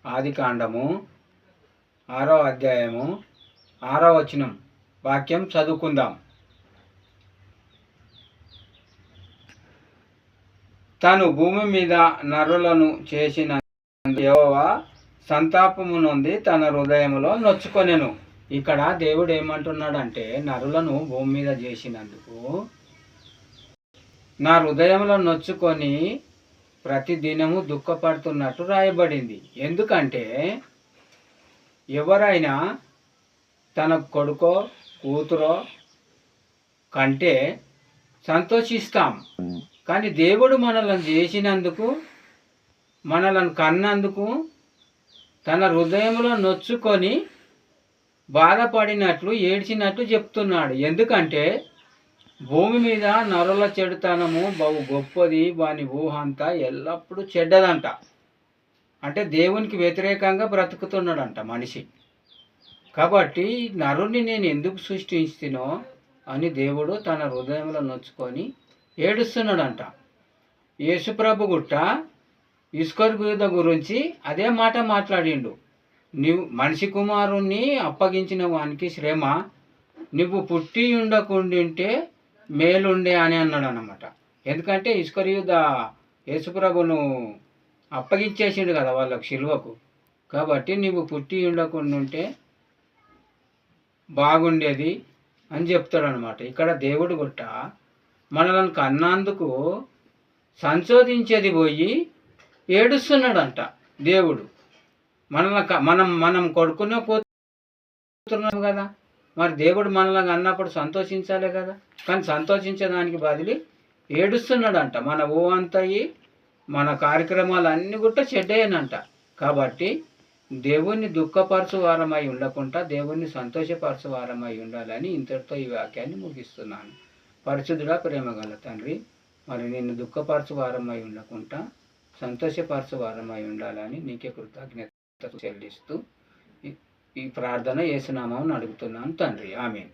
ఆదికాండము 6వ అధ్యాయము 6వ వచనం వాక్యం చదువుకుందాం. తను భూమి మీద నరులను చేసిన యెహోవా సంతాపము నొంది తన హృదయములో నొచ్చుకొనెను. ఇక్కడ దేవుడు ఏమంటున్నాడంటే, నరులను భూమి మీద చేసినందుకు నా హృదయంలో నొచ్చుకొని ప్రతి దినము దుఃఖపడుతున్నట్టు రాయబడింది. ఎందుకంటే ఎవరైనా తన కొడుకో కూతురో కంటే సంతోషిస్తాం, కానీ దేవుడు మనల్ని చేసినందుకు, మనల్ని కన్నందుకు తన హృదయంలో నొచ్చుకొని బాధపడినట్లు ఏడ్చినట్లు చెప్తున్నాడు. ఎందుకంటే భూమి మీద నరుల చెడుతనము బహు గొప్పది, వాని ఊహ అంతా ఎల్లప్పుడూ చెడ్డదంట. అంటే దేవునికి వ్యతిరేకంగా బ్రతుకుతున్నాడంట మనిషి. కాబట్టి నరుని నేను ఎందుకు సృష్టించినో అని దేవుడు తన హృదయంలో నొచ్చుకొని ఏడుస్తున్నాడంట. యేసుప్రభు గుట్ట ఇస్కరియోతు గురించి అదే మాట మాట్లాడిండు. నువ్వు మనిషి కుమారుణ్ణి అప్పగించిన వానికి శ్రమ, నువ్వు పుట్టి ఉండకుండింటే మేలుండే అని అన్నాడు అన్నమాట. ఎందుకంటే ఇస్కరియోతు యేసుప్రభును అప్పగించేసిండు కదా వాళ్ళకు శిలువకు. కాబట్టి నువ్వు పుట్టి ఉండకుండా ఉంటే బాగుండేది అని చెప్తాడు అనమాట. ఇక్కడ దేవుడు గుట్ట మనల్ని కన్నందుకు సంశోధించేది పోయి ఏడుస్తున్నాడంట దేవుడు. మనం కొడుకునే పోతున్నాం కదా, మరి దేవుడు మనల్ని అన్నప్పుడు సంతోషించాలి కదా. కానీ సంతోషించడానికి బదిలి ఏడుస్తున్నాడంట. మన ఊహంతయి మన కార్యక్రమాలు అన్నీ కూడా చెడ్డేనంట. కాబట్టి దేవుణ్ణి దుఃఖపరచు వారమై ఉండకుండా దేవుణ్ణి సంతోషపరచు వారమై ఉండాలని ఇంతటితో ఈ వాక్యాన్ని ముగిస్తున్నాను. పరిశుద్ధుడా, ప్రేమగల తండ్రి, మరి నిన్ను దుఃఖపరచు వారమై ఉండకుండా సంతోషపరచు వారమై ఉండాలని నీకే కృతజ్ఞత చెల్లిస్తూ ఈ ప్రార్థన యేసునామమున అడుగుతున్నాను తండ్రి. ఆమేన్.